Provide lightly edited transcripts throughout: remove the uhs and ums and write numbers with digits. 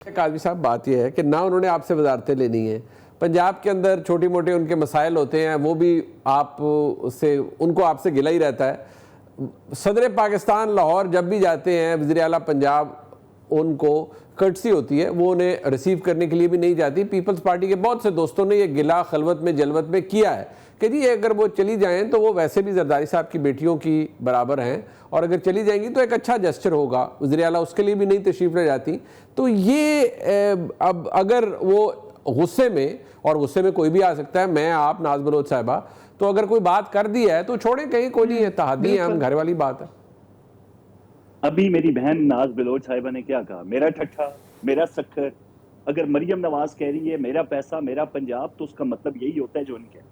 काजमी साहब, बात यह है कि ना उन्होंने आपसे वजारतें लेनी है। पंजाब के अंदर छोटी मोटे उनके मसाइल होते हैं, वो भी आप उससे उनको आपसे गिला ही रहता है। सदर पाकिस्तान लाहौर जब भी जाते हैं, वज़ीर आला पंजाब उनको कर्टसी होती है, वो उन्हें रिसीव करने के लिए भी नहीं जाती। पीपल्स पार्टी के बहुत से दोस्तों ने ये गिला खलवत में जलवत में किया है कि जी अगर वो चली जाएं तो वो वैसे भी जरदारी साहब की बेटियों की बराबर हैं, और अगर चली जाएंगी तो एक अच्छा जेस्चर होगा। वज़ीर आला उसके लिए भी नहीं तशरीफ़ ले जाती। तो ये अब अगर वो गुस्से में, और गुस्से में कोई भी आ सकता है, मैं आप नाज बलोच साहिबा, तो अगर कोई बात कर दी है तो छोड़े, कहीं कोई नहीं है, तहादी है, हम घर वाली बात है। अभी मेरी बहन नाज बलोच साहिबा ने क्या कहा, मेरा ठट्ठा मेरा सखर। अगर मरियम नवाज कह रही है मेरा पैसा मेरा पंजाब, तो उसका मतलब यही होता है जो इनके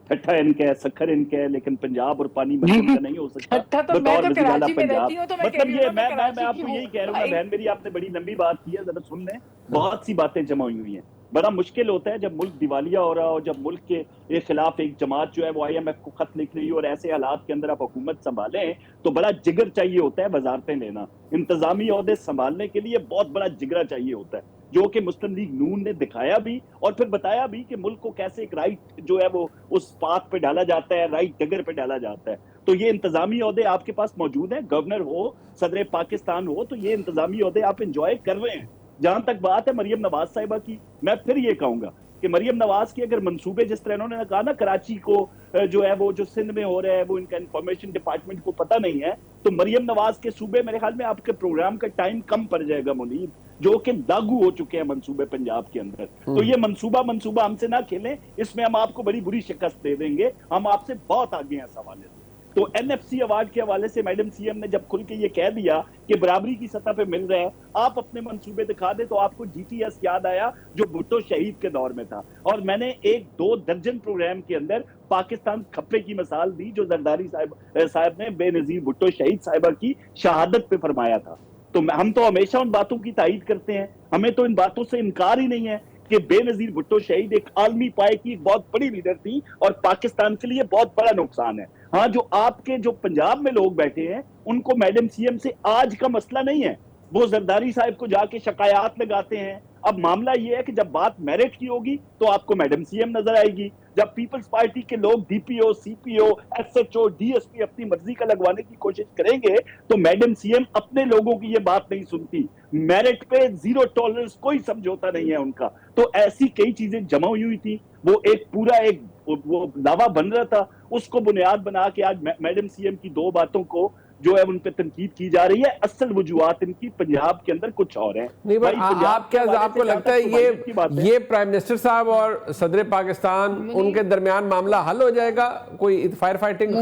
ठट्ठा इनका है, सखर इनका है, लेकिन पंजाब और पानी मरियम का नहीं हो सकता। तो मैं तो कराची में रहती हूं, तो मतलब ये मैं आपको यही कह रहा हूँ। बहन मेरी, आपने बड़ी लंबी बात की है, जरा सुन लें। बहुत सी बातें जमा हुई हैं। बड़ा मुश्किल होता है जब मुल्क दिवालिया हो रहा हो, जब मुल्क के खिलाफ एक जमात जो है वो IMF को खत लिख रही हो, और ऐसे हालात के अंदर आप हुकूमत संभालें तो बड़ा जिगर चाहिए होता है वजारतें लेना। इंतजामी ओहदे संभालने के लिए बहुत बड़ा जिगरा चाहिए होता है, जो कि मुस्लिम लीग नून ने दिखाया भी और फिर बताया भी कि मुल्क को कैसे एक राइट जो है वो उस पाथ पे डाला जाता है, राइट डगर पे डाला जाता है। तो ये इंतजामी ओहदे आपके पास मौजूद है, गवर्नर हो, सदर पाकिस्तान हो, तो ये इंतजामी ओहदे आप इंजॉय कर रहे हैं। जहां तक बात है मरियम नवाज साहिबा की, मैं फिर ये कहूंगा कि मरियम नवाज के अगर मंसूबे, जिस तरह इन्होंने कहा ना कराची को जो है वो जो सिंध में हो रहा है वो इनका इंफॉर्मेशन डिपार्टमेंट को पता नहीं है, तो मरियम नवाज के सूबे मेरे ख्याल में आपके प्रोग्राम का टाइम कम पड़ जाएगा मुनीब, जो कि लागू हो चुके हैं मंसूबे पंजाब के अंदर। तो ये मंसूबा हमसे ना खेलें, इसमें हम आपको बड़ी बुरी शिकस्त दे देंगे। हम आपसे बहुत आगे हैं इस हवाले से। तो NFC अवार्ड के हवाले से मैडम CM ने जब खुल के ये कह दिया कि बराबरी की सतह पे मिल रहा है, आप अपने मंसूबे दिखा दे, तो आपको GTS याद आया जो भुट्टो शहीद के दौर में था। और मैंने 1-2 दर्जन प्रोग्राम के अंदर पाकिस्तान खप्पे की मिसाल दी, जो जरदारी साहब ने बेनजीर भुट्टो शहीद साहिबा की शहादत पे फरमाया था। तो हम तो हमेशा उन बातों की तायीद करते हैं, हमें तो इन बातों से इनकार ही नहीं है कि बेनजीर भुट्टो शहीद एक आलमी पाए की एक बहुत बड़ी लीडर थी और पाकिस्तान के लिए बहुत बड़ा नुकसान है। हाँ, जो आपके जो पंजाब में लोग बैठे हैं उनको मैडम CM से आज का मसला नहीं है, वो जरदारी साहब को जाके शिकायत लगाते हैं। अब मामला ये है कि जब बात मेरिट की होगी तो आपको मैडम CM नजर आएगी, जब पीपल्स पार्टी के लोग DPO, CPO, SHO, DSP अपनी मर्जी का लगवाने की कोशिश करेंगे तो मैडम CM अपने लोगों की ये बात नहीं सुनती। मेरिट पे जीरो टॉलरेंस, कोई समझौता नहीं है उनका। तो ऐसी कई चीजें जमा हुई थी, वो एक पूरा एक वो दावा बन रहा था, उसको बुनियाद बना के आज मैडम CM की 2 बातों को जो है उन पे तनकीद की जा रही है। असल वजूहात इनकी पंजाब के अंदर कुछ और है। नहीं, आप क्या आपको लगता है ये प्राइम मिनिस्टर साहब और सदर पाकिस्तान उनके दरमियान मामला हल हो जाएगा? कोई फायर फाइटिंग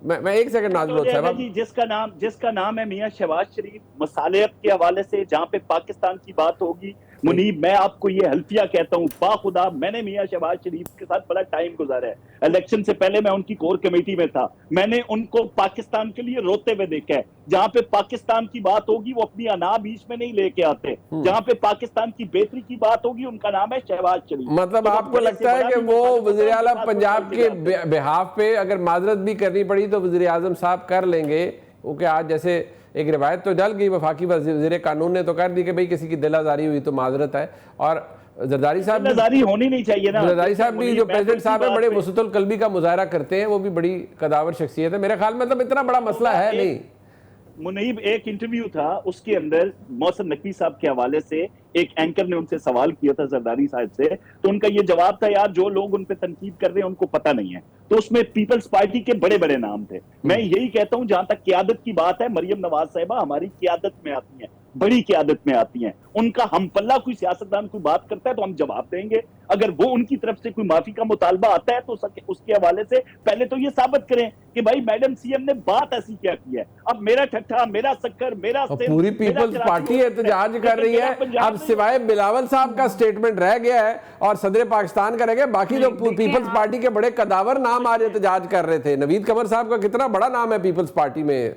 मैं एक सेकंड नाज़ साहब जी, जिसका नाम है मियां शहबाज शरीफ, मसालियत के हवाले से जहां पे पाकिस्तान की बात होगी, मुनीब मैं आपको ये हल्फिया कहता हूँ, बाखुदा मैंने मियां शहबाज शरीफ के साथ बड़ा टाइम गुजारा है। इलेक्शन से पहले मैं उनकी कोर कमेटी में था, मैंने उनको पाकिस्तान के लिए रोते हुए देखा है। जहां पे पाकिस्तान की बात होगी वो अपनी अना बीच में नहीं लेके आते, जहां पे पाकिस्तान की बेहतरी की बात होगी उनका नाम है शहबाज शरीफ। मतलब तो आपको लगता है कि वो वज़ीर आला पंजाब के बिहाफ पे अगर माजरत भी करनी पड़ी तो वज़ीर आज़म साहब कर लेंगे? क्योंकि आज जैसे एक रिवायत तो डल गई, वफाकी वज़ीर कानून ने तो कर दी कि भाई किसी की दिल आज़ारी हुई तो माजरत है, और जरदारी साहब आज़ारी होनी नहीं चाहिए ना। जरदारी साहब भी जो प्रेसिडेंट साहब है बड़े वसुतुल कल्बी का मुजाहरा करते हैं, वो भी बड़ी कदावर शख्सियत है मेरे ख्याल में। मतलब इतना बड़ा मसला है नहीं। मुनीब, एक इंटरव्यू था उसके अंदर मौसम नकवी साहब के हवाले से एक एंकर ने उनसे सवाल किया था जरदारी साहब से, तो उनका ये जवाब था, यार जो लोग उन पे तनकीद कर रहे हैं उनको पता नहीं है। तो उसमें पीपल्स पार्टी के बड़े बड़े नाम थे। मैं यही कहता हूं, जहां तक क्यादत की बात है, मरियम नवाज साहिबा हमारी क्यादत में आती हैं, बड़ी क्यादत में आती हैं। उनका हम पल्ला कोई सियासतदान कोई बात करता है तो हम जवाब देंगे। अगर वो उनकी तरफ से कोई माफी का मुतालबा आता है तो उसके हवाले से पहले तो ये साबित करें कि भाई मैडम CM ने बात ऐसी क्या की है। अब मेरा ठट्ठा मेरा शक्कर मेरा पूरी पीपल्स पार्टी एहतजाज कर रही है। अब सिवाय बिलावल साहब का स्टेटमेंट रह गया है और सदर पाकिस्तान का रह गया, बाकी जो पीपल्स पार्टी के बड़े कदावर नाम आज एहतजाज कर रहे थे। नवीद कमर साहब का कितना बड़ा नाम है पीपल्स पार्टी में,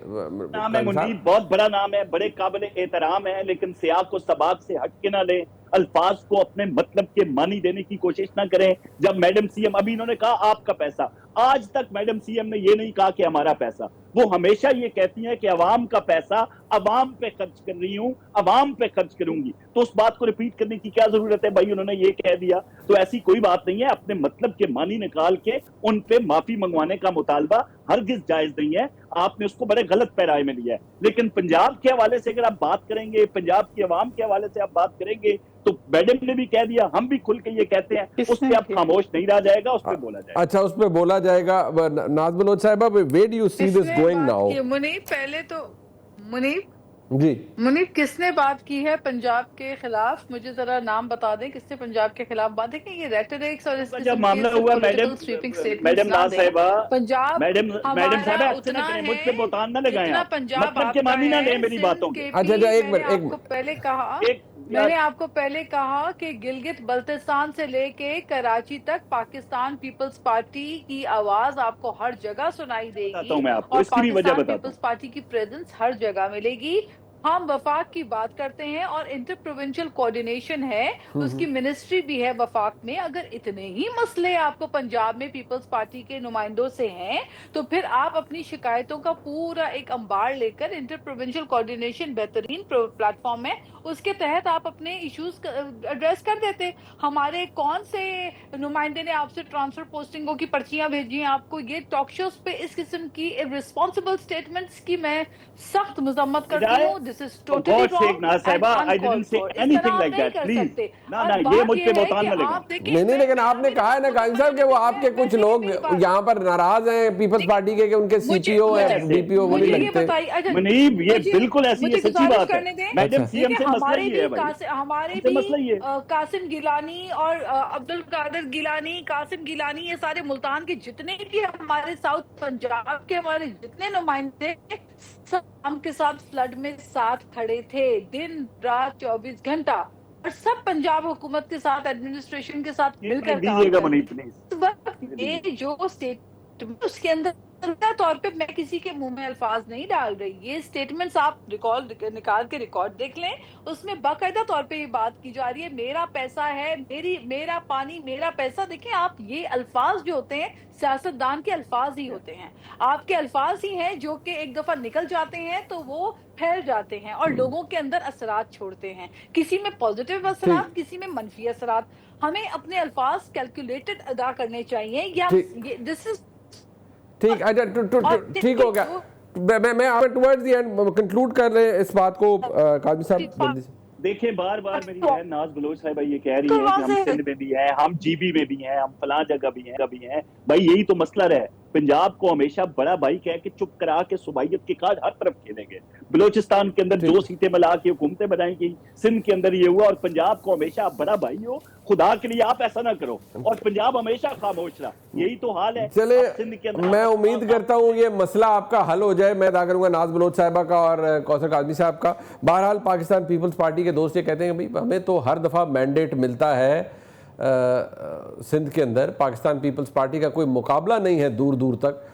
नाम है मुनीब, बहुत बड़ा नाम है, बड़े काबिल एहतराम है, लेकिन सियाक को सबाक से हट के ना ले। अल्फाज को अपने मतलब के मानी देने की कोशिश ना करें। जब मैडम सीएम, अभी इन्होंने कहा आपका पैसा, आज तक मैडम सीएम ने ये नहीं कहा कि हमारा पैसा, वो हमेशा ये कहती हैं कि अवाम का पैसा अवाम पे खर्च कर रही हूं, अवाम पे खर्च करूंगी। तो उस बात को रिपीट करने की क्या जरूरत है भाई, उन्होंने ये कह दिया। तो ऐसी कोई बात नहीं है, अपने मतलब के मानी निकाल के उन पे माफी मंगवाने का मुतालबा हरगिज जायज नहीं है। आपने उसको बड़े गलत पैराए में लिया है। लेकिन पंजाब के हवाले से अगर आप बात करेंगे, पंजाब की अवाम के हवाले से आप बात करेंगे, तो मैडम ने भी कह दिया, हम भी खुल के ये कहते हैं, उस पर अब खामोश नहीं रहा जाएगा, उस पर बोला जाएगा। अच्छा, उस पर बोला जाएगा। नाज बलोच साहिबा, where do you see this going now? Munib, पहले तो मुनीब जी, मुनीब, किसने बात की है पंजाब के खिलाफ? मुझे जरा नाम बता दें, किसने पंजाब के खिलाफ बात? देखिए, ये रेटरिक्स और इस जब मामला हुआ मैडम नाज साहिबा, पंजाब मैडम साहिबा ऐसे ना करें, मुझ पे बोतान ना लगाएं आप, पंजाब मतलब के मानी ना लें मेरी बातों के। अच्छा, एक मिनट, मैंने आपको पहले कहा कि गिलगित बल्तिस्तान से लेके कराची तक पाकिस्तान पीपल्स पार्टी की आवाज आपको हर जगह सुनाई देगी मैं आपको और इसकी भी वजह पाकिस्तान बताता पीपल्स पार्टी की प्रेजेंस हर जगह मिलेगी। हम वफाक की बात करते हैं और इंटर प्रोविंशियल कोऑर्डिनेशन है, उसकी मिनिस्ट्री भी है वफाक में। अगर इतने ही मसले आपको पंजाब में पीपल्स पार्टी के नुमाइंदों से हैं, तो फिर आप अपनी शिकायतों का पूरा एक अंबार लेकर, इंटर प्रोविंशियल कोऑर्डिनेशन बेहतरीन प्लेटफॉर्म है, उसके तहत आप अपने इश्यूज एड्रेस कर देते। हमारे कौन से नुमाइंदे ने आपसे ट्रांसफर पोस्टिंगों की पर्चियां भेजी हैं आपको? ये टॉक शोज पे इस किस्म की इर्रिस्पॉन्सिबल स्टेटमेंट्स की मैं सख्त मजम्मत करती हूँ। This is totally wrong. I didn't say anything like that, please ना ये मुझ पे बोतान ना लगाएं। नहीं, लेकिन आपने कहा है ना काजी साहब कि वो आपके कुछ लोग यहाँ पर नाराज हैं पीपल्स पार्टी के कि उनके सीपीओ है, बीपीओ वो नहीं लगते। मुनीब, ये बिल्कुल ऐसी है, सच्ची बात है। मैडम सीएम से मसला हमारे ये है भाई, हमारे भी कासिम गिलानी और अब्दुल कादिर गिलानी, कासिम गिलानी, ये सारे मुल्तान के जितने भी हमारे साउथ पंजाब के हमारे जितने नुमाइंदे सब हम के साथ फ्लड में साथ खड़े थे, दिन रात 24 घंटा, और सब पंजाब हुकूमत के साथ, एडमिनिस्ट्रेशन के साथ मिलकर दीजिएगा मुनीब प्लीज। ये जो स्टेटमेंट उसके अंदर तौर पे मैं किसी के मुंह में अल्फाज नहीं डाल रही, ये स्टेटमेंट्स आप निकाल के रिकॉर्ड देख लें, उसमें बाकायदा तौर पे ये बात की जा रही है, मेरा पैसा है, मेरा पानी मेरा पैसा। देखिए, आप ये अल्फाज जो होते हैं सियासतदान के अल्फाज ही होते हैं, आपके अल्फाज ही हैं जो कि एक दफा निकल जाते हैं तो वो फैल जाते हैं और लोगों के अंदर असरात छोड़ते हैं, किसी में पॉजिटिव असरात, किसी में मनफी असरात। हमें अपने अल्फाज कैलकुलेटेड अदा करने चाहिए। या दिस इज ठीक, अच्छा, ठीक हो गया। मैं आप टुवर्ड्स द एंड कंक्लूड कर रहे हैं इस बात को काजी साहब, जल्दी से। देखिए, बार बार मेरी बहन नाज बलोच साहिबा ये कह रही है कि हम सिंध में भी हैं, हम जीबी में भी हैं, हम फलां जगह भी हैं। भाई, यही तो मसला रहा है। पंजाब को हमेशा बड़ा भाई कह के चुप करा के सुबाइयत के काज हर तरफ खेलेंगे। बलोचिस्तान के अंदर 2 सीटें मिला के हुकूमतें बनाई गई, सिंध के अंदर ये हुआ, और पंजाब को हमेशा बड़ा भाई हो, खुदा के लिए आप ऐसा ना करो, और पंजाब हमेशा खामोश रहा। यही तो हाल है। चले, मैं उम्मीद करता हूँ ये मसला आपका हल हो जाए। मैं अदा करूंगा नाज बलोच साहिबा का और कौसर काज़मी साहब का। बहरहाल, पाकिस्तान पीपल्स पार्टी के दोस्त ये कहते हैं भाई हमें तो हर दफ़ा मैंडेट मिलता है सिंध के अंदर, पाकिस्तान पीपल्स पार्टी का कोई मुकाबला नहीं है दूर दूर तक।